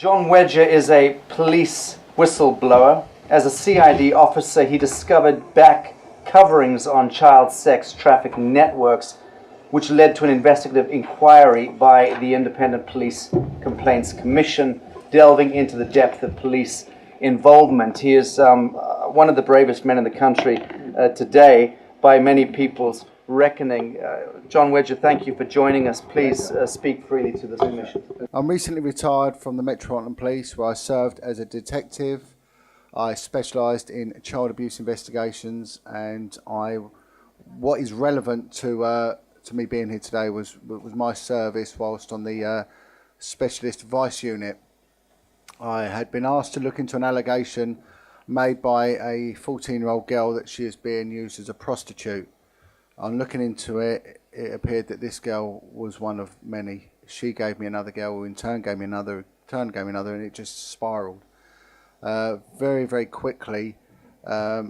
John Wedger is a police whistleblower. As a CID officer, he discovered back coverings on child sex trafficking networks, which led to an investigative inquiry by the Independent Police Complaints Commission, delving into the depth of police involvement. He is one of the bravest men in the country today, by many people's reckoning. John Wedger, thank you for joining us. Please speak freely to this commission. I'm recently retired from the Metropolitan Police, where I served as a detective. I specialised in child abuse investigations, and what is relevant to me being here today was my service whilst on the Specialist Vice Unit. I had been asked to look into an allegation made by a 14-year-old girl that she is being used as a prostitute. On looking into it, it appeared that this girl was one of many. She gave me another girl, who in turn gave me another, and it just spiralled. Very, very quickly,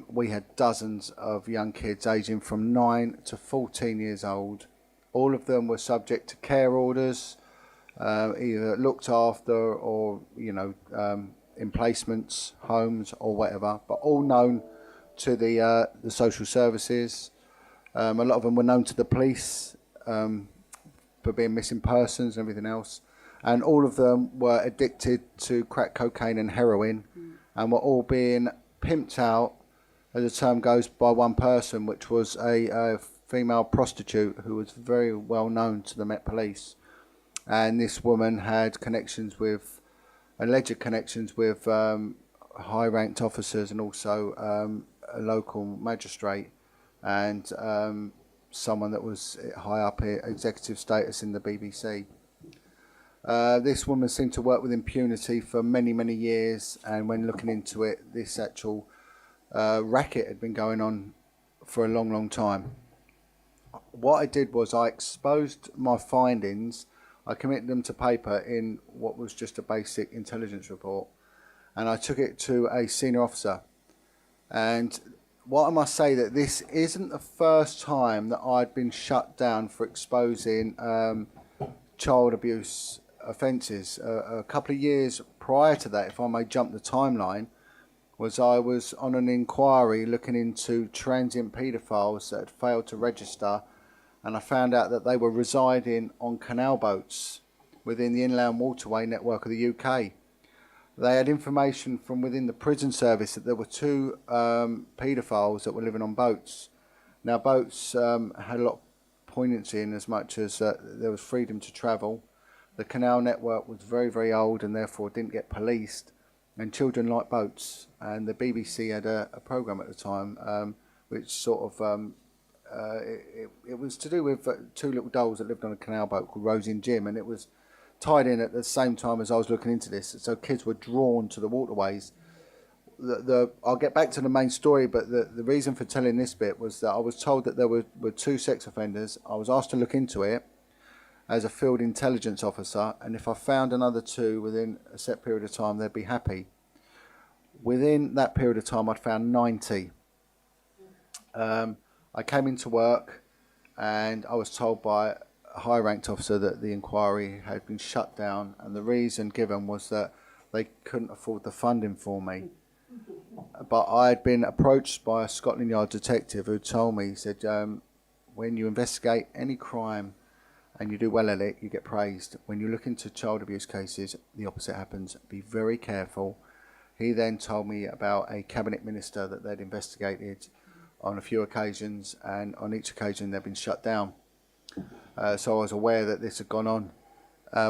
we had dozens of young kids aging from 9 to 14 years old. All of them were subject to care orders, either looked after or, in placements, homes or whatever, but all known to the social services. A lot of them were known to the police for being missing persons and everything else. And all of them were addicted to crack cocaine and heroin, and were all being pimped out, as the term goes, by one person, which was a female prostitute who was very well known to the Met Police. And this woman had alleged connections with high-ranked officers, and also a local magistrate, and someone that was high up in executive status in the BBC. This woman seemed to work with impunity for many, many years, and when looking into it, this actual racket had been going on for a long, long time. What I did was I exposed my findings. I committed them to paper in what was just a basic intelligence report, and I took it to a senior officer. And what I must say, that this isn't the first time that I'd been shut down for exposing child abuse offences. A couple of years prior to that, if I may jump the timeline, I was on an inquiry looking into transient paedophiles that had failed to register, and I found out that they were residing on canal boats within the inland waterway network of the UK. They had information from within the prison service that there were two paedophiles that were living on boats. Now, boats had a lot of poignancy in as much as there was freedom to travel. The canal network was very, very old and therefore didn't get policed, and children liked boats. And the BBC had a programme at the time which sort of, it was to do with two little dolls that lived on a canal boat called Rosie and Jim, and it was tied in at the same time as I was looking into this, so kids were drawn to the waterways. I'll get back to the main story, but the reason for telling this bit was that I was told that there were two sex offenders. I was asked to look into it as a field intelligence officer, and if I found another two within a set period of time, they'd be happy. Within that period of time, I'd found 90. I came into work, and I was told by a high-ranked officer that the inquiry had been shut down, and the reason given was that they couldn't afford the funding for me. But I had been approached by a Scotland Yard detective who told me, he said, when you investigate any crime and you do well at it, you get praised. When you look into child abuse cases, the opposite happens. Be very careful. He then told me about a cabinet minister that they'd investigated on a few occasions, and on each occasion they'd been shut down. So I was aware that this had gone on.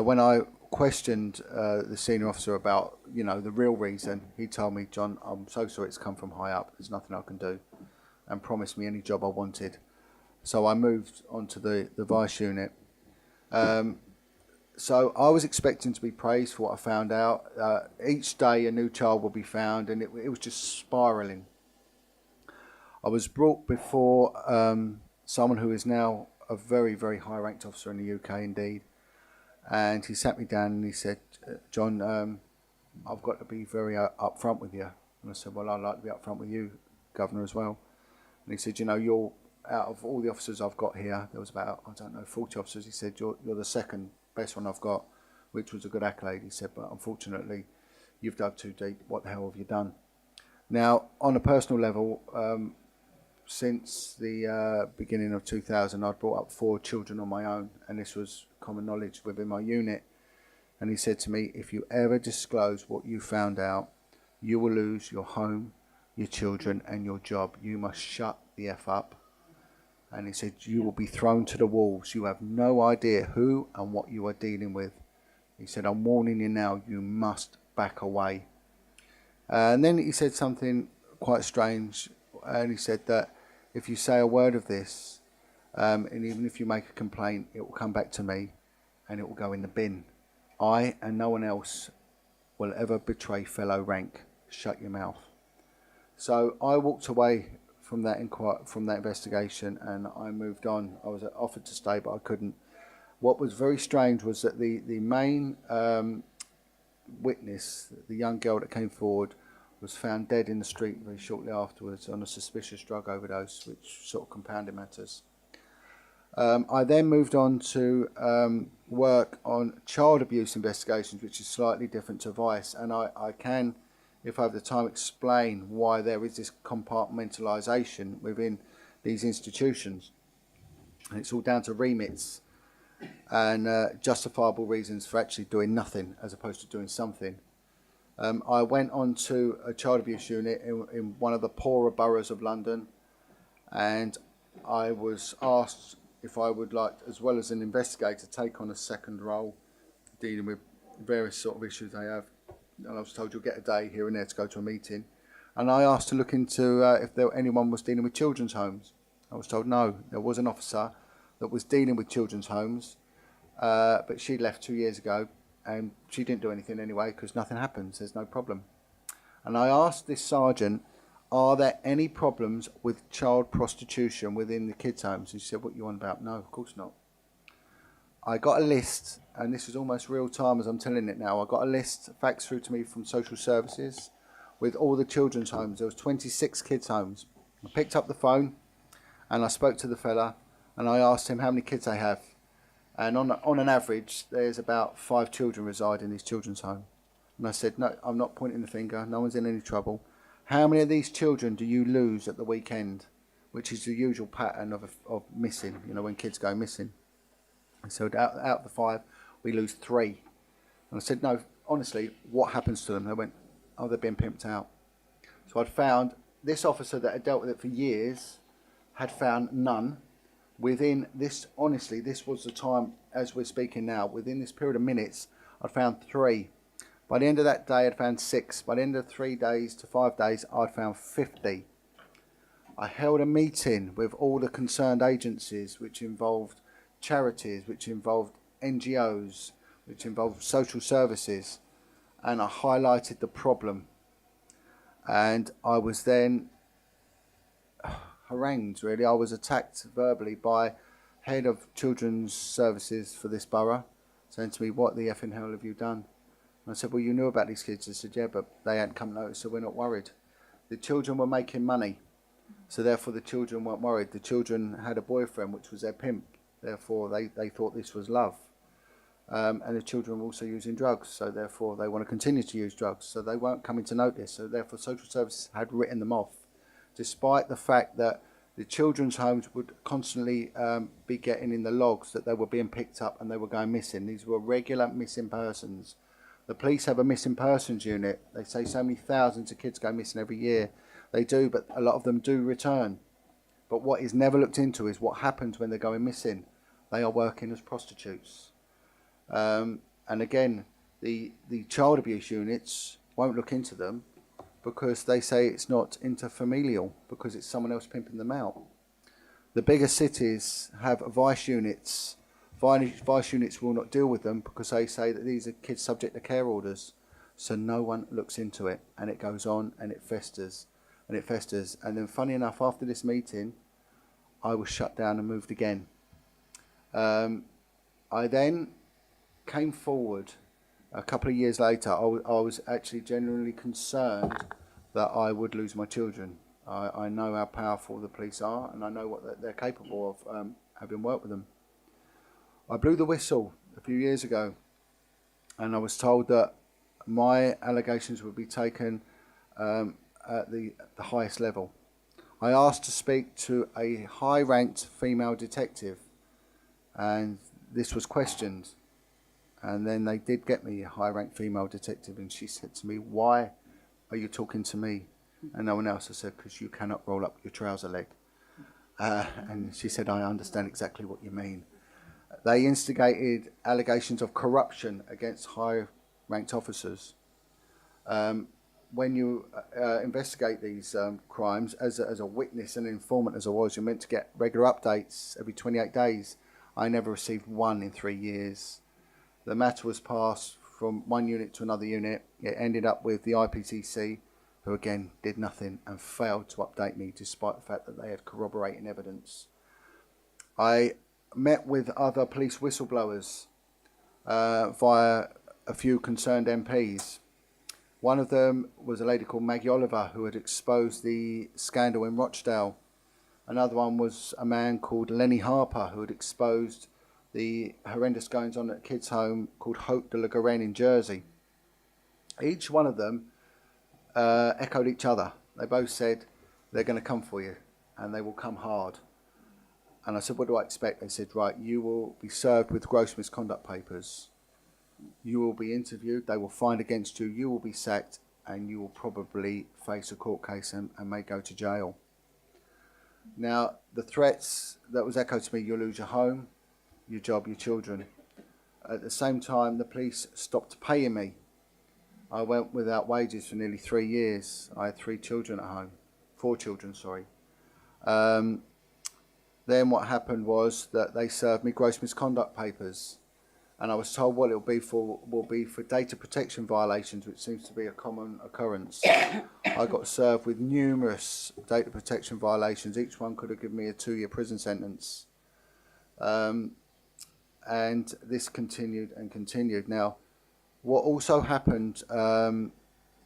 When I questioned the senior officer about, the real reason, he told me, John, I'm so sorry, it's come from high up. There's nothing I can do, and promised me any job I wanted. So I moved on to the vice unit. So I was expecting to be praised for what I found out. Each day a new child would be found, and it was just spiralling. I was brought before someone who is now a very, very high-ranked officer in the UK indeed. And he sat me down and he said, John, I've got to be very upfront with you. And I said, well, I'd like to be upfront with you, Governor, as well. And he said, you're out of all the officers I've got here, there was about, 40 officers. He said, you're the second best one I've got. which was a good accolade. He said, but unfortunately, you've dug too deep. What the hell have you done? Now, on a personal level, since the beginning of 2000, I'd brought up 4 children on my own, and this was common knowledge within my unit. And he said to me, if you ever disclose what you found out, you will lose your home, your children, and your job. You must shut the F up. And he said, you will be thrown to the wolves. You have no idea who and what you are dealing with. He said, I'm warning you now, you must back away. And then he said something quite strange. And he said that if you say a word of this, and even if you make a complaint, it will come back to me and it will go in the bin. I and no one else will ever betray fellow rank. Shut your mouth. So I walked away from that investigation, and I moved on. I was offered to stay, but I couldn't. What was very strange was that the main witness, the young girl that came forward, was found dead in the street very shortly afterwards on a suspicious drug overdose, which sort of compounded matters. I then moved on to work on child abuse investigations, which is slightly different to vice, and I can, if I have the time, explain why there is this compartmentalisation within these institutions. And it's all down to remits and justifiable reasons for actually doing nothing as opposed to doing something. I went on to a child abuse unit in one of the poorer boroughs of London, and I was asked if I would like, as well as an investigator, take on a second role dealing with various sort of issues they have. And I was told you'll get a day here and there to go to a meeting. And I asked to look into if anyone was dealing with children's homes. I was told no, there was an officer that was dealing with children's homes, but she left 2 years ago, and she didn't do anything anyway because nothing happens, there's no problem. And I asked this sergeant, are there any problems with child prostitution within the kids' homes? He said, what you on about? No, of course not. I got a list, and this is almost real time as I'm telling it now. I got a list faxed through to me from social services with all the children's homes. There was 26 kids' homes. I picked up the phone and I spoke to the fella, and I asked him how many kids they have. And on an average, there's about 5 children reside in these children's home. And I said, no, I'm not pointing the finger. No one's in any trouble. How many of these children do you lose at the weekend? Which is the usual pattern of missing, you know, when kids go missing. So out of the 5, we lose 3. And I said, no, honestly, what happens to them? They went, oh, they're being pimped out. So I'd found this officer that had dealt with it for years had found none. Within this, honestly, this was the time, as we're speaking now, within this period of minutes, I'd found 3. By the end of that day, I'd found 6. By the end of 3 days to 5 days, I'd found 50. I held a meeting with all the concerned agencies, which involved charities, which involved NGOs, which involved social services, and I highlighted the problem. And I was then harangued, really. I was attacked verbally by head of children's services for this borough, saying to me, what the effing hell have you done? And I said, well, you knew about these kids. I said, yeah, but they hadn't come notice, so we're not worried. The children were making money, so therefore the children weren't worried. The children had a boyfriend, which was their pimp. Therefore, they thought this was love. And the children were also using drugs, so therefore they want to continue to use drugs, so they weren't coming to notice. So therefore social services had written them off, despite the fact that the children's homes would constantly be getting in the logs that they were being picked up and they were going missing. These were regular missing persons. The police have a missing persons unit. They say so many thousands of kids go missing every year. They do, but a lot of them do return. But what is never looked into is what happens when they're going missing. They are working as prostitutes. And again, the child abuse units won't look into them because they say it's not interfamilial, because it's someone else pimping them out. The bigger cities have vice units. Vice units will not deal with them because they say that these are kids subject to care orders. So no one looks into it, and it goes on and it festers. And it festers. And then funny enough, after this meeting, I was shut down and moved again. I then came forward a couple of years later. I was actually genuinely concerned that I would lose my children. I know how powerful the police are, and I know what they're capable of, having worked with them. I blew the whistle a few years ago, and I was told that my allegations would be taken at the highest level. I asked to speak to a high-ranked female detective, and this was questioned. And then they did get me a high-ranked female detective, and she said to me, "Why are you talking to me and no one else?" I said, "Because you cannot roll up your trouser leg." And she said, "I understand exactly what you mean." They instigated allegations of corruption against high-ranked officers. When you investigate these crimes, as a witness and informant as I was, you're meant to get regular updates every 28 days. I never received one in 3 years. The matter was passed from one unit to another unit. It ended up with the IPCC, who again did nothing and failed to update me despite the fact that they had corroborating evidence. I met with other police whistleblowers via a few concerned MPs. One of them was a lady called Maggie Oliver, who had exposed the scandal in Rochdale. Another one was a man called Lenny Harper, who had exposed the horrendous goings on at a kids' home called Hope de la Garenne in Jersey. Each one of them echoed each other. They both said, "They're going to come for you, and they will come hard." And I said, "What do I expect?" They said, "Right, you will be served with gross misconduct papers. You will be interviewed, they will find against you, you will be sacked, and you will probably face a court case and may go to jail." Now, the threats that was echoed to me: you'll lose your home, your job, your children. At the same time, the police stopped paying me. I went without wages for nearly 3 years. I had 3 children at home. 4 children, sorry. Then what happened was that they served me gross misconduct papers. And I was told what it will be for data protection violations, which seems to be a common occurrence. I got served with numerous data protection violations. Each one could have given me a 2-year prison sentence. And this continued and continued. Now, what also happened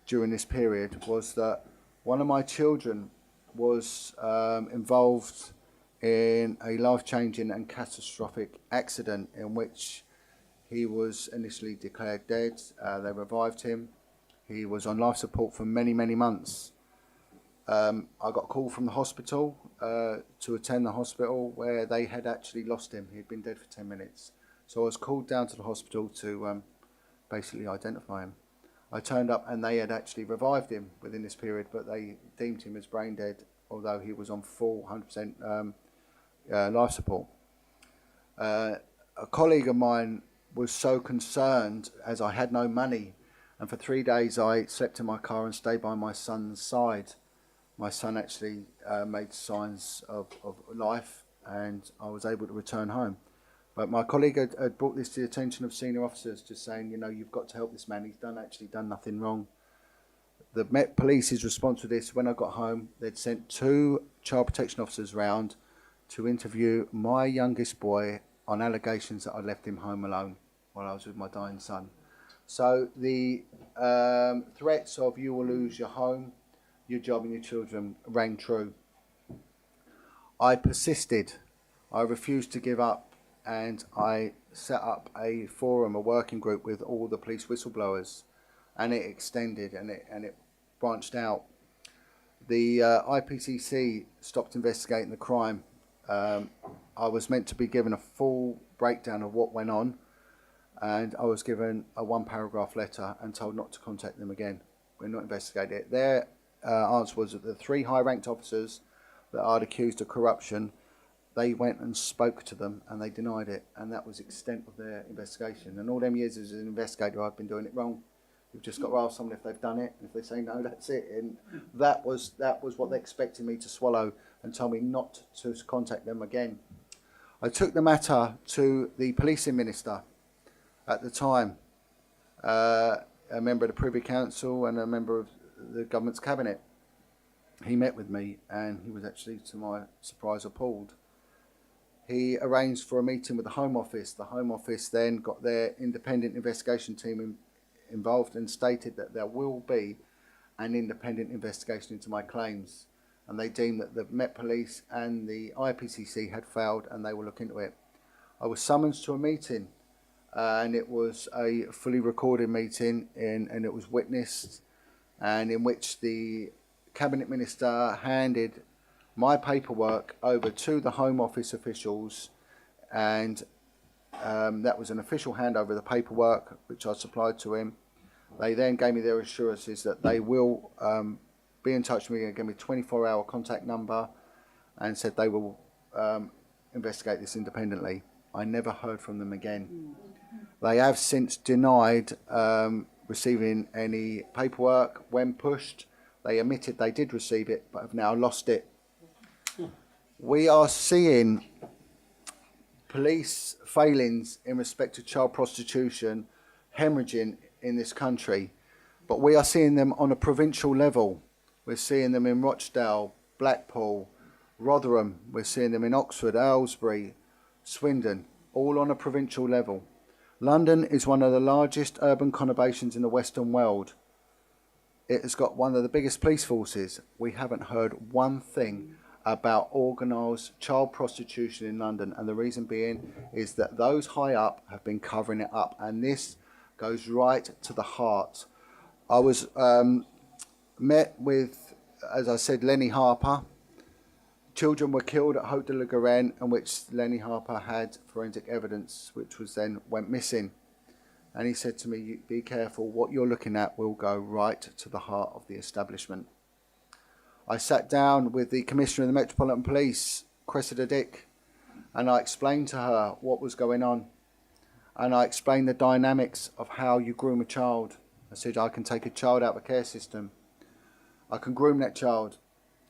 during this period was that one of my children was involved in a life-changing and catastrophic accident in which he was initially declared dead. They revived him. He was on life support for many, many months. I got a call from the hospital to attend the hospital where they had actually lost him. He'd been dead for 10 minutes. So I was called down to the hospital to basically identify him. I turned up and they had actually revived him within this period, but they deemed him as brain dead, although he was on full 100% life support. A colleague of mine was so concerned, as I had no money, and for 3 days I slept in my car and stayed by my son's side. My son actually made signs of life, and I was able to return home. But my colleague had brought this to the attention of senior officers, just saying, you know, you've got to help this man. He's actually done nothing wrong. The Met Police's response to this: when I got home, they'd sent 2 child protection officers round to interview my youngest boy on allegations that I left him home alone while I was with my dying son. So the threats of "you will lose your home, your job and your children" rang true. I persisted. I refused to give up, and I set up a forum, a working group with all the police whistleblowers, and it extended and it branched out. The IPCC stopped investigating the crime. I was meant to be given a full breakdown of what went on, and I was given a 1-paragraph letter and told not to contact them again. We're not investigating it. Their answer was that the 3 high-ranked officers that I'd accused of corruption, they went and spoke to them and they denied it, and that was the extent of their investigation. And all them years as an investigator, I've been doing it wrong. We've just got to ask someone if they've done it, and if they say no, that's it. And that was what they expected me to swallow, and told me not to contact them again. I took the matter to the policing minister at the time, a member of the Privy Council and a member of the government's cabinet. He met with me, and he was actually, to my surprise, appalled. He arranged for a meeting with the Home Office. The Home Office then got their independent investigation team involved and stated that there will be an independent investigation into my claims, and they deemed that the Met Police and the IPCC had failed and they will look into it. I was summoned to a meeting and it was a fully recorded meeting, and it was witnessed, and in which the Cabinet Minister handed my paperwork over to the Home Office officials, and that was an official handover of the paperwork which I supplied to him. They then gave me their assurances that they will be in touch with me and give me a 24-hour contact number, and said they will investigate this independently. I never heard from them again. They have since denied receiving any paperwork. When pushed, they admitted they did receive it, but have now lost it. We are seeing police failings in respect to child prostitution hemorrhaging in this country, but we are seeing them on a provincial level. We're seeing them in Rochdale, Blackpool, Rotherham. We're seeing them in Oxford, Aylesbury, Swindon, all on a provincial level. London is one of the largest urban conurbations in the Western world. It has got one of the biggest police forces. We haven't heard one thing about organised child prostitution in London, and the reason being is that those high up have been covering it up, and this goes right to the heart. I was met with, as I said, Lenny Harper. Children were killed at Haute de la Garenne, in which Lenny Harper had forensic evidence, which was then went missing. And he said to me, "Be careful, what you're looking at will go right to the heart of the establishment." I sat down with the Commissioner of the Metropolitan Police, Cressida Dick, and I explained to her what was going on. And I explained the dynamics of how you groom a child. I said, I can take a child out of a care system. I can groom that child.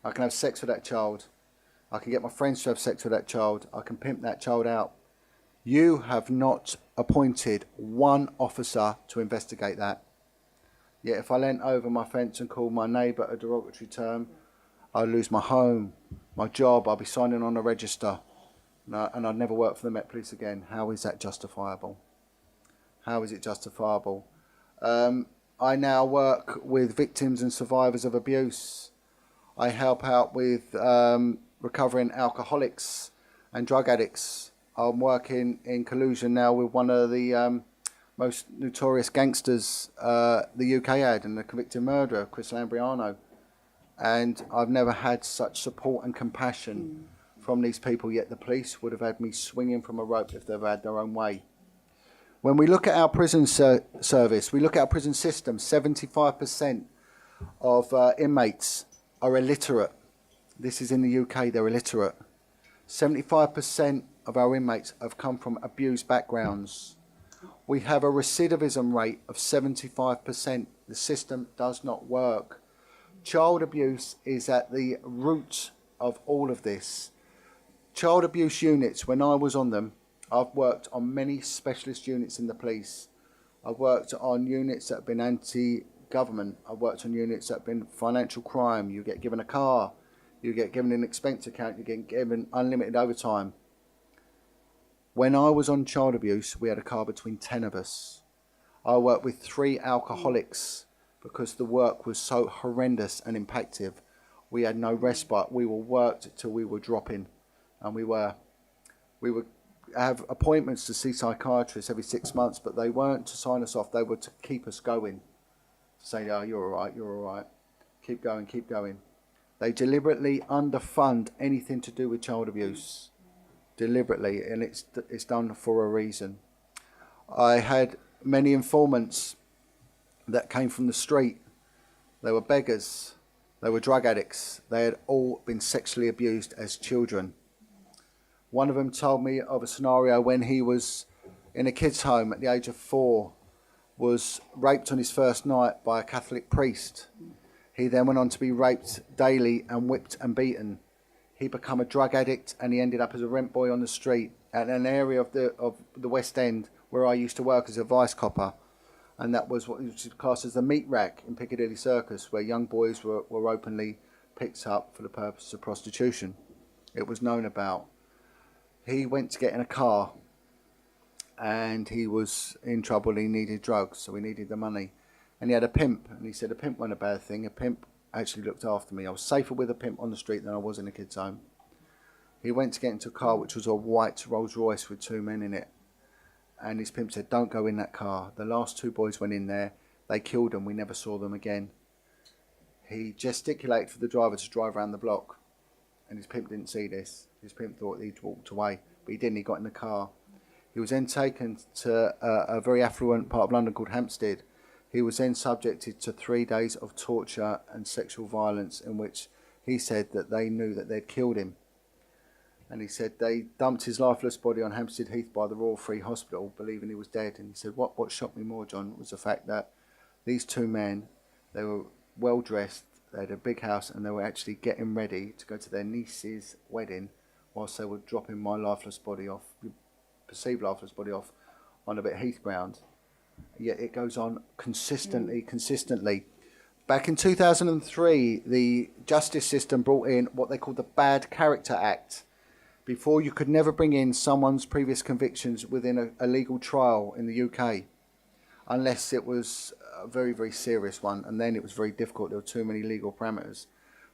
I can have sex with that child. I can get my friends to have sex with that child. I can pimp that child out. You have not appointed one officer to investigate that. Yet if I leant over my fence and called my neighbour a derogatory term, I'd lose my home, my job, I'd be signing on a register, and I'd never work for the Met Police again. How is that justifiable? How is it justifiable? I now work with victims and survivors of abuse. I help out with recovering alcoholics and drug addicts. I'm working in collusion now with one of the most notorious gangsters the UK had, and the convicted murderer, Chris Lambriano. And I've never had such support and compassion from these people, yet the police would have had me swinging from a rope if they've had their own way. When we look at our prison service, we look at our prison system, 75% of inmates are illiterate. This is in the UK, they're illiterate. 75% of our inmates have come from abused backgrounds. We have a recidivism rate of 75%. The system does not work. Child abuse is at the root of all of this. Child abuse units, when I was on them, I've worked on many specialist units in the police. I've worked on units that have been anti-government. I've worked on units that have been financial crime. You get given a car, you get given an expense account, you get given unlimited overtime. When I was on child abuse, we had a car between 10 of us. I worked with 3 alcoholics because the work was so horrendous and impactful. We had no respite. We were worked till we were dropping, and we would have appointments to see psychiatrists every 6 months, but they weren't to sign us off. They were to keep us going, to say, "Oh, you're all right, you're all right. Keep going, keep going." They deliberately underfund anything to do with child abuse, deliberately, and it's done for a reason. I had many informants that came from the street. They were beggars, they were drug addicts, they had all been sexually abused as children. One of them told me of a scenario when he was in a kids' home at the age of 4, was raped on his first night by a Catholic priest. He then went on to be raped daily and whipped and beaten. He became a drug addict, and he ended up as a rent boy on the street at an area of the West End where I used to work as a vice copper. And that was what was classed as the meat rack in Piccadilly Circus, where young boys were openly picked up for the purpose of prostitution. It was known about. He went to get in a car, and he was in trouble. He needed drugs, so he needed the money. And he had a pimp, and he said a pimp wasn't a bad thing. A pimp actually looked after me. I was safer with a pimp on the street than I was in a kid's home. He went to get into a car which was a white Rolls Royce with 2 men in it. and his pimp said, "Don't go in that car." The last two boys went in there. They killed them. We never saw them again. He gesticulated for the driver to drive around the block, and his pimp didn't see this. His pimp thought he'd walked away, but he didn't. He got in the car. He was then taken to a very affluent part of London called Hampstead. He was then subjected to 3 days of torture and sexual violence, in which he said that they knew that they'd killed him. And he said they dumped his lifeless body on Hampstead Heath by the Royal Free Hospital, believing he was dead. And he said, what shocked me more, John, was the fact that these two men, they were well dressed, they had a big house, and they were actually getting ready to go to their niece's wedding whilst they were dropping my lifeless body off, perceived lifeless body off, on a bit of heath ground. Yet it goes on consistently. Back in 2003, the justice system brought in what they called the Bad Character Act. Before, you could never bring in someone's previous convictions within a legal trial in the UK, unless it was a very, very serious one, and then it was very difficult. There were too many legal parameters.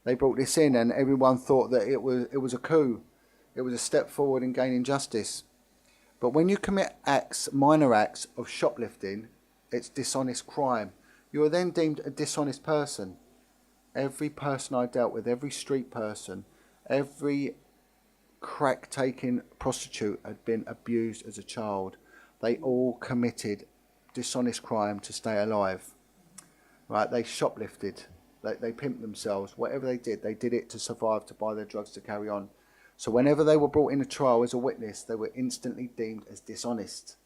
They brought this in, and everyone thought that it was a coup. It was a step forward in gaining justice. But when you commit minor acts of shoplifting, it's dishonest crime. You are then deemed a dishonest person. Every person I dealt with, every street person, every crack-taking prostitute had been abused as a child. They all committed dishonest crime to stay alive. Right? They shoplifted. They pimped themselves. Whatever they did it to survive, to buy their drugs, to carry on. So whenever they were brought in a trial as a witness, they were instantly deemed as dishonest.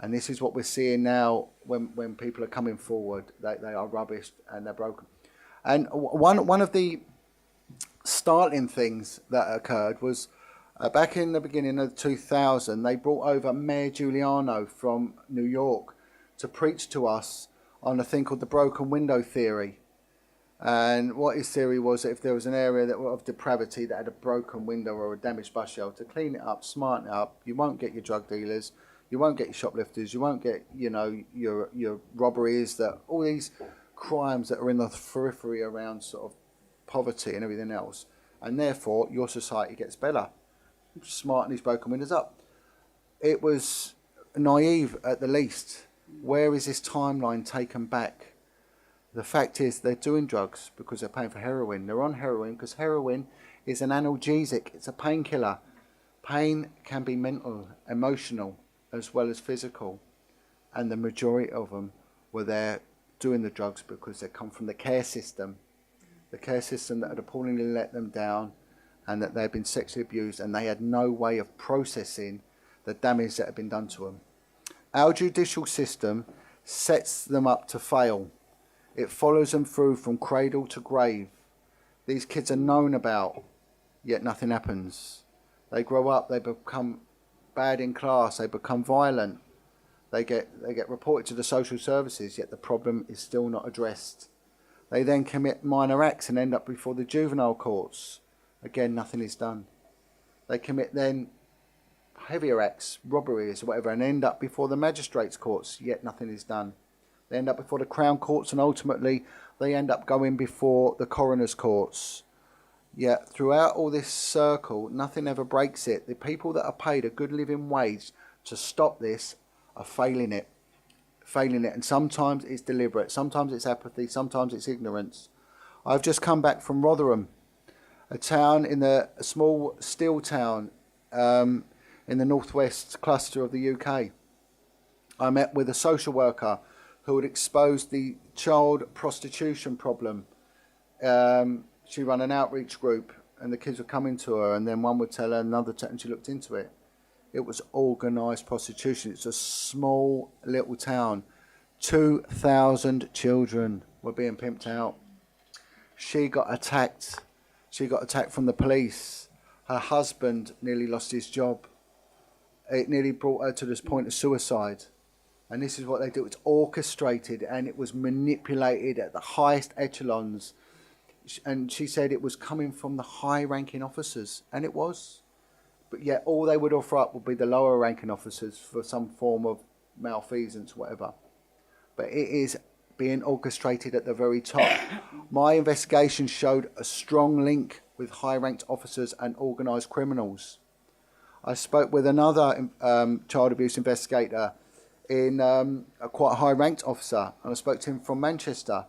And this is what we're seeing now when people are coming forward. They are rubbish and they're broken. And one of the startling things that occurred was back in the beginning of 2000, they brought over Mayor Giuliano from New York to preach to us on a thing called the broken window theory. And what his theory was that if there was an area that of depravity that had a broken window or a damaged bus shelter, clean it up, smarten it up. You won't get your drug dealers, you won't get your shoplifters, you won't get your robberies, that all these crimes that are in the periphery around sort of poverty and everything else. And therefore, your society gets better. Smarten these broken windows up. It was naive at the least. Where is this timeline taken back? The fact is they're doing drugs because they're paying for heroin. They're on heroin because heroin is an analgesic. It's a painkiller. Pain can be mental, emotional, as well as physical. And the majority of them were there doing the drugs because they come from the care system. The care system that had appallingly let them down, and that they had been sexually abused, and they had no way of processing the damage that had been done to them. Our judicial system sets them up to fail. It follows them through from cradle to grave. These kids are known about, yet nothing happens. They grow up, they become bad in class, they become violent. They get reported to the social services, yet the problem is still not addressed. They then commit minor acts and end up before the juvenile courts. Again, nothing is done. They commit then heavier acts, robberies or whatever, and end up before the magistrates' courts, yet nothing is done. They end up before the Crown Courts, and ultimately they end up going before the coroner's courts. Yet throughout all this circle, nothing ever breaks it. The people that are paid a good living wage to stop this are failing it. And sometimes it's deliberate, sometimes it's apathy, sometimes it's ignorance. I've just come back from Rotherham, a small steel town in the northwest cluster of the UK. I met with a social worker who had exposed the child prostitution problem. She ran an outreach group and the kids would come into her, and then one would tell her, another and she looked into it. It was organised prostitution. It's a small little town. 2,000 children were being pimped out. She got attacked. She got attacked from the police. Her husband nearly lost his job. It nearly brought her to this point of suicide. And this is what they do. It's orchestrated and it was manipulated at the highest echelons. And she said it was coming from the high-ranking officers. And it was. But yet all they would offer up would be the lower-ranking officers for some form of malfeasance, whatever. But it is being orchestrated at the very top. My investigation showed a strong link with high-ranked officers and organised criminals. I spoke with another child abuse investigator in a quite high-ranked officer, and I spoke to him from Manchester.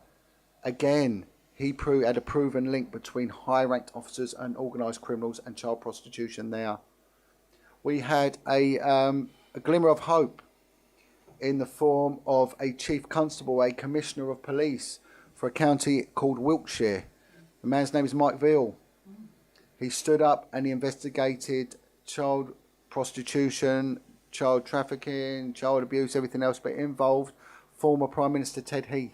Again, he had a proven link between high-ranked officers and organised criminals and child prostitution there. We had a glimmer of hope in the form of a chief constable, a commissioner of police for a county called Wiltshire. The man's name is Mike Veal. He stood up and he investigated child prostitution, child trafficking, child abuse, everything else, but it involved former Prime Minister Ted Heath.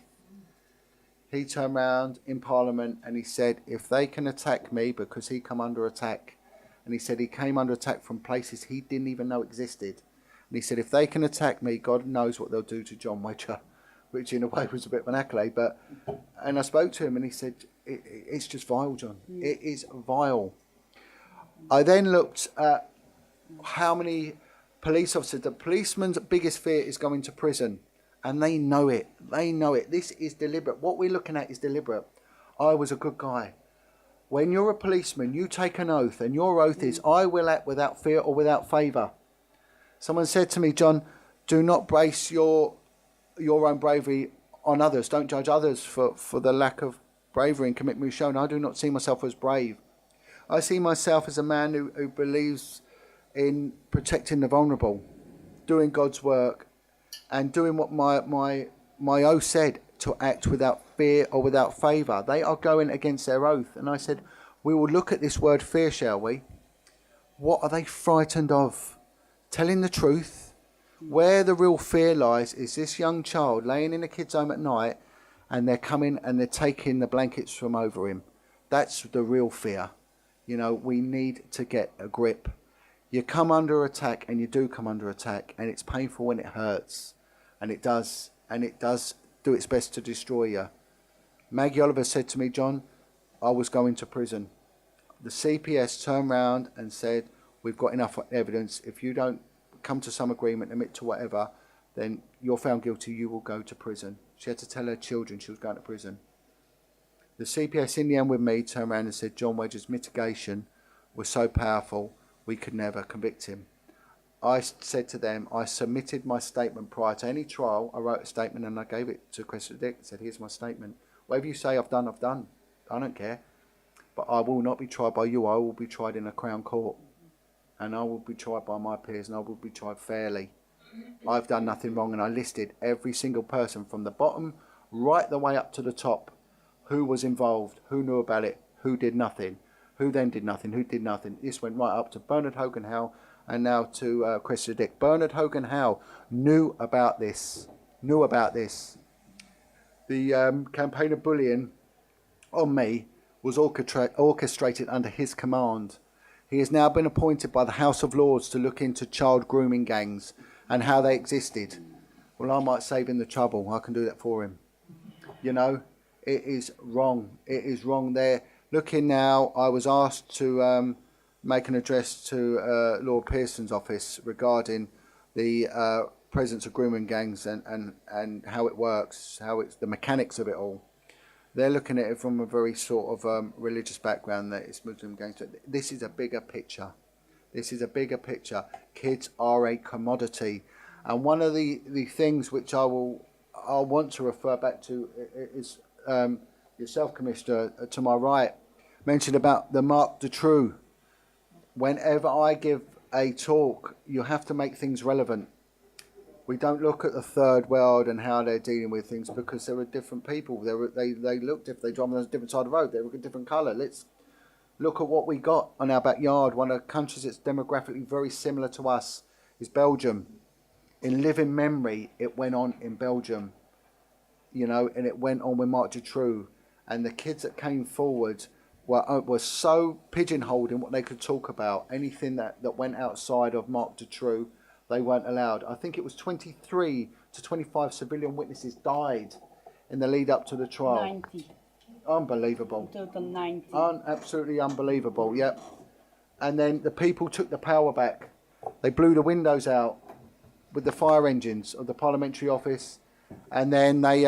He turned around in Parliament and he said, if they can attack me, because he come under attack, and he said he came under attack from places he didn't even know existed. And he said, if they can attack me, God knows what they'll do to John Wedger, which in a way was a bit of an accolade. And I spoke to him and he said, it's just vile, John. It is vile. I then looked at how many police officers, the policeman's biggest fear is going to prison. And they know it. They know it. This is deliberate. What we're looking at is deliberate. I was a good guy. When you're a policeman, you take an oath, and your oath is, I will act without fear or without favour. Someone said to me, John, do not base your own bravery on others. Don't judge others for the lack of bravery and commitment shown. I do not see myself as brave. I see myself as a man who believes in protecting the vulnerable, doing God's work, and doing what my oath said, to act without fear or without favour. They are going against their oath. And I said, we will look at this word fear, shall we? What are they frightened of? Telling the truth. Where the real fear lies is this young child laying in a kid's home at night, and they're coming and they're taking the blankets from over him. That's the real fear. You know, we need to get a grip. You come under attack, and you do come under attack, and it's painful when it hurts. And it does do its best to destroy you. Maggie Oliver said to me, John, I was going to prison. The CPS turned round and said, we've got enough evidence. If you don't come to some agreement, admit to whatever, then you're found guilty, you will go to prison. She had to tell her children she was going to prison. The CPS in the end with me turned around and said John Wedger's mitigation was so powerful we could never convict him. I said to them, I submitted my statement prior to any trial. I wrote a statement and I gave it to Cressida Dick and said, here's my statement. Whatever you say I've done, I've done. I don't care. But I will not be tried by you. I will be tried in a Crown Court. And I will be tried by my peers, and I will be tried fairly. I've done nothing wrong, and I listed every single person from the bottom right the way up to the top. Who was involved, who knew about it, who did nothing, who then did nothing, who did nothing. This went right up to Bernard Hogan-Howe and now to Cressida Dick. Bernard Hogan-Howe knew about this. The campaign of bullying on me was orchestrated under his command. He has now been appointed by the House of Lords to look into child grooming gangs and how they existed. Well, I might save him the trouble. I can do that for him. You know, it is wrong. It is wrong there. Looking now, I was asked to make an address to Lord Pearson's office regarding the presence of grooming gangs and how it works, how it's the mechanics of it all. They're looking at it from a very sort of religious background, that it's Muslim gangs. This is a bigger picture. This is a bigger picture. Kids are a commodity. And one of the things which I want to refer back to is yourself, Commissioner, to my right, mentioned about the Marc Dutroux. Whenever I give a talk, you have to make things relevant. We don't look at the third world and how they're dealing with things, because there are different people. They look different. They drive on a different side of the road. They look a different colour. Let's look at what we got on our backyard. One of the countries that's demographically very similar to us is Belgium. In living memory, it went on in Belgium, you know, and it went on with Marc Dutroux. And the kids that came forward were so pigeonholed in what they could talk about. Anything that went outside of Marc Dutroux, they weren't allowed. I think it was 23 to 25 civilian witnesses died in the lead up to the trial. 90. Unbelievable. Total 90. Absolutely unbelievable, yep. And then the people took the power back. They blew the windows out with the fire engines of the parliamentary office, and then they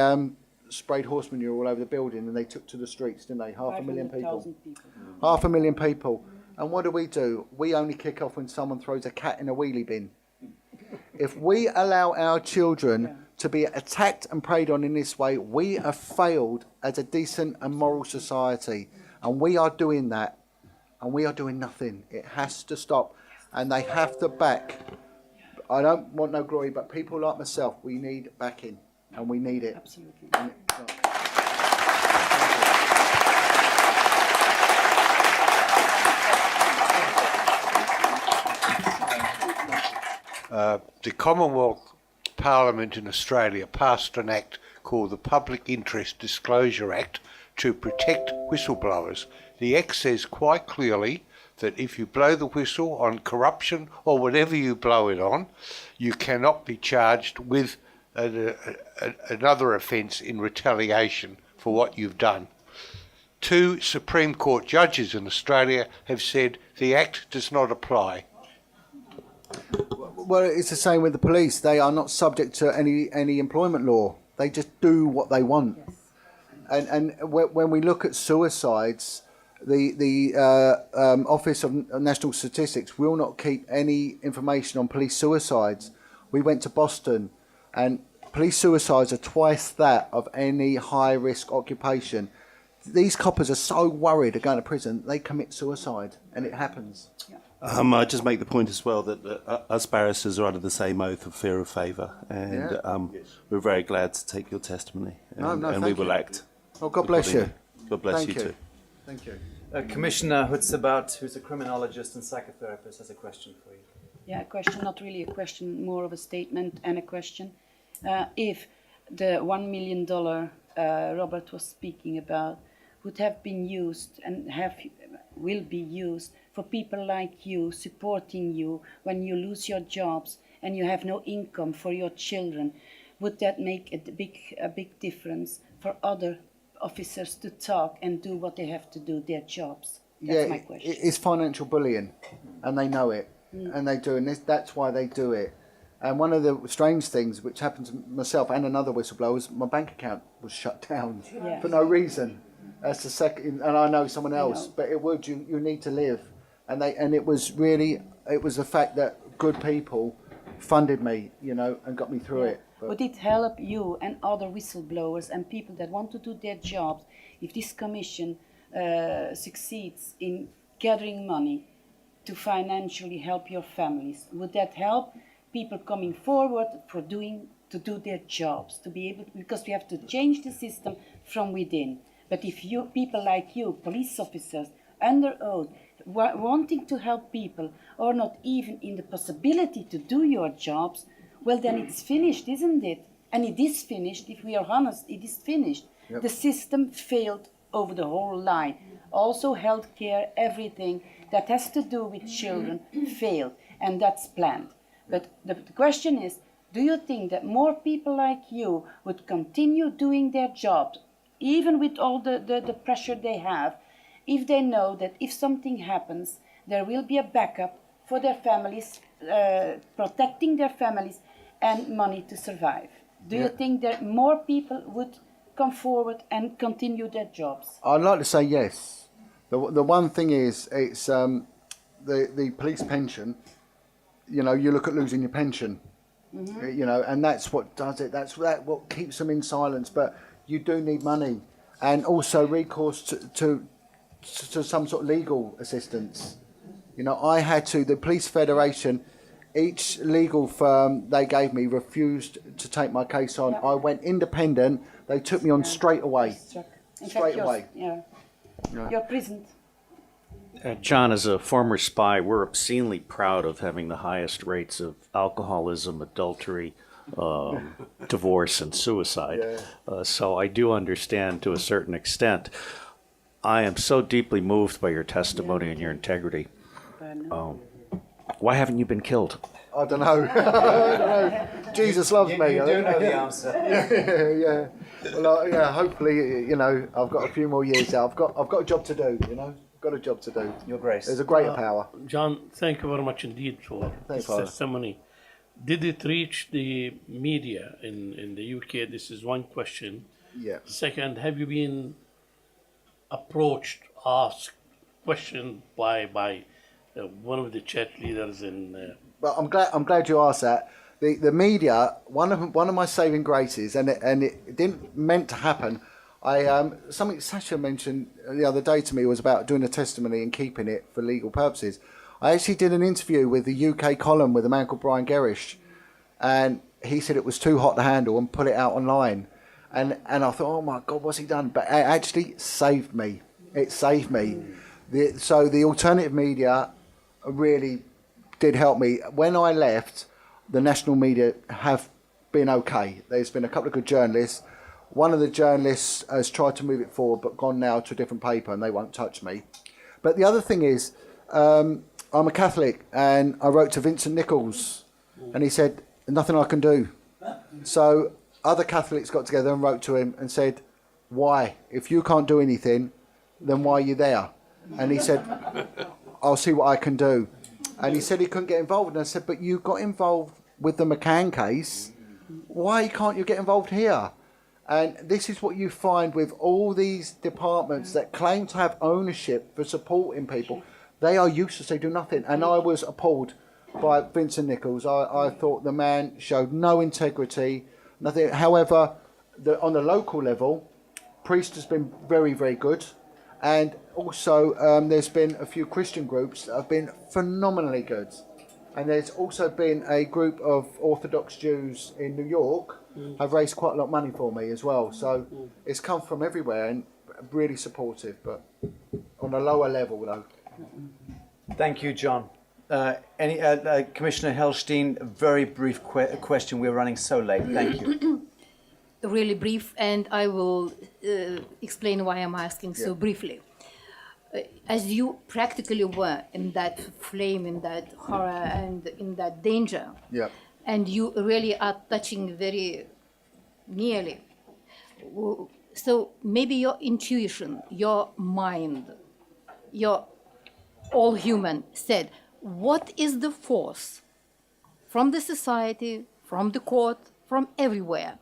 sprayed horse manure all over the building, and they took to the streets, didn't they? 500,000 people. 500,000 people. And what do? We only kick off when someone throws a cat in a wheelie bin. If we allow our children to be attacked and preyed on in this way, we have failed as a decent and moral society. And we are doing that. And we are doing nothing. It has to stop. And they have to back. I don't want no glory, but people like myself, we need backing. And we need it. Absolutely. The Commonwealth Parliament in Australia passed an act called the Public Interest Disclosure Act to protect whistleblowers. The act says quite clearly that if you blow the whistle on corruption or whatever you blow it on, you cannot be charged with another offence in retaliation for what you've done. 2 Supreme Court judges in Australia have said the act does not apply. Well, it's the same with the police. They are not subject to any employment law. They just do what they want. Yes. And when we look at suicides, the Office of National Statistics will not keep any information on police suicides. We went to Boston, and police suicides are twice that of any high-risk occupation. These coppers are so worried of going to prison, they commit suicide, and it happens. Yeah. I just make the point as well that us barristers are under the same oath of fear of favour, and we're very glad to take your testimony, and we will act. Oh, God bless you. God bless you too. Thank you. Commissioner Hutsabat, who's a criminologist and psychotherapist, has a question for you. Yeah, a question, not really a question, more of a statement and a question. If the $1 million Robert was speaking about would have been used and will be used for people like you, supporting you when you lose your jobs and you have no income for your children, would that make a big difference for other officers to talk and do what they have to do, their jobs? That's my question. It's financial bullying, and they know it, and they do, and that's why they do it. And one of the strange things which happened to myself and another whistleblower was my bank account was shut down for no reason. That's the second, and I know someone else, but it would. You need to live, and it was the fact that good people funded me, and got me through it. But would it help you and other whistleblowers and people that want to do their jobs if this commission succeeds in gathering money to financially help your families? Would that help people coming forward to do their jobs, to be able to, because we have to change the system from within. But if people like you, police officers, under oath, wanting to help people, or not even in the possibility to do your jobs, well, then it's finished, isn't it? And it is finished, if we are honest, it is finished. Yep. The system failed over the whole line. Also healthcare, everything that has to do with children failed, and that's planned. But the question is, do you think that more people like you would continue doing their jobs, even with all the pressure they have, if they know that if something happens, there will be a backup for their families, protecting their families, and money to survive? Do you think that more people would come forward and continue their jobs? I'd like to say yes. The one thing is, it's the police pension. You look at losing your pension. And that's what does it. That's what keeps them in silence. But you do need money, and also recourse to some sort of legal assistance. I had to. The Police Federation, each legal firm they gave me refused to take my case on. I went independent. They took me on straight away. Straight away. You're prisoned. John, as a former spy, we're obscenely proud of having the highest rates of alcoholism, adultery, divorce, and suicide. So I do understand to a certain extent. I am so deeply moved by your testimony and your integrity. Why haven't you been killed? I don't know. Jesus loves me. You do know the answer. Well, hopefully, I've got a few more years out. I've got a job to do. Got a job to do. Your Grace. There's a greater power. John, thank you very much indeed for this testimony. Did it reach the media in the UK? This is one question. Yeah. Second, have you been approached, asked questioned by one of the church leaders in. But I'm glad you asked that. The media, one of my saving graces, and it didn't meant to happen. Something Sasha mentioned the other day to me was about doing a testimony and keeping it for legal purposes. I actually did an interview with the UK column with a man called Brian Gerrish, and he said it was too hot to handle and put it out online. And I thought, oh my God, what's he done? But it actually saved me. It saved me. So the alternative media really did help me. When I left, the national media have been okay. There's been a couple of good journalists. One of the journalists has tried to move it forward, but gone now to a different paper, and they won't touch me. But the other thing is, I'm a Catholic, and I wrote to Vincent Nichols, and he said, nothing I can do. So other Catholics got together and wrote to him and said, why? If you can't do anything, then why are you there? And he said, I'll see what I can do. And he said he couldn't get involved. And I said, but you got involved with the McCann case. Why can't you get involved here? And this is what you find with all these departments that claim to have ownership for supporting people. They are useless. They do nothing. And I was appalled by Vincent Nichols. I thought the man showed no integrity, nothing. However, on the local level, Priest has been very, very good. And also, there's been a few Christian groups that have been phenomenally good. And there's also been a group of Orthodox Jews in New York have raised quite a lot of money for me as well. So it's come from everywhere and really supportive, but on a lower level though. Thank you, John. Commissioner Helstein, a very brief question. We're running so late. Thank you. Really brief, and I will explain why I'm asking so briefly. As you practically were in that flame, in that horror, and in that danger, and you really are touching very nearly. So maybe your intuition, your mind, your all human said, what is the force from the society, from the court, from everywhere,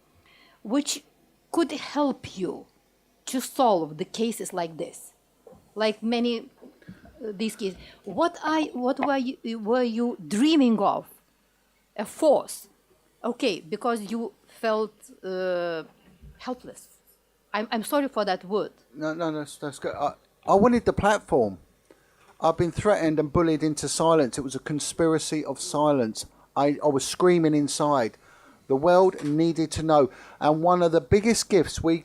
which could help you to solve the cases like this, like many these cases? What were you dreaming of? A force, okay, because you felt helpless. I'm sorry for that word. No, that's good. I wanted the platform. I've been threatened and bullied into silence. It was a conspiracy of silence. I was screaming inside. The world needed to know. And one of the biggest gifts we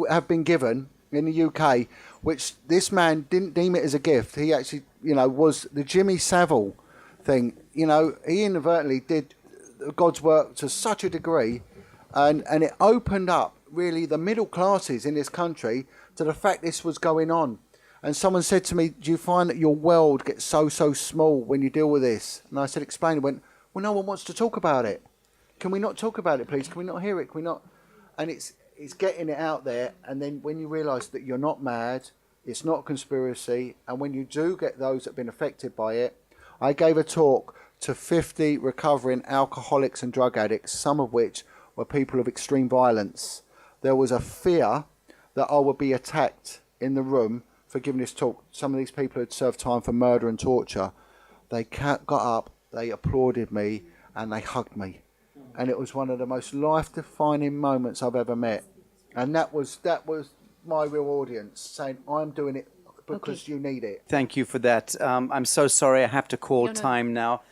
have been given in the UK, which this man didn't deem it as a gift. He actually, was the Jimmy Savile thing. He inadvertently did God's work to such a degree, and it opened up really the middle classes in this country to the fact this was going on. And someone said to me, do you find that your world gets so small when you deal with this? And I said, explain. He went, well, no one wants to talk about it. Can we not talk about it, please? Can we not hear it? Can we not? And it's getting it out there. And then when you realise that you're not mad, it's not a conspiracy. And when you do get those that have been affected by it, I gave a talk to 50 recovering alcoholics and drug addicts, some of which were people of extreme violence. There was a fear that I would be attacked in the room for giving this talk. Some of these people had served time for murder and torture. They got up, they applauded me, and they hugged me. And it was one of the most life-defining moments I've ever met. And that was my real audience, saying, I'm doing it because you need it. Thank you for that. I'm so sorry, I have to call time now.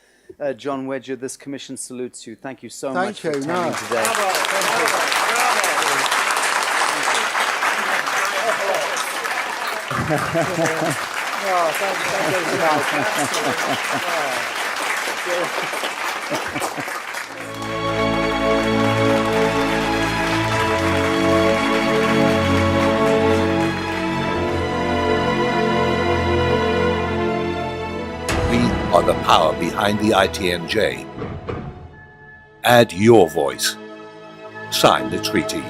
John Wedger, this commission salutes you. Thank you so much for attending today. We are the power behind the ITNJ. Add your voice. Sign the treaty.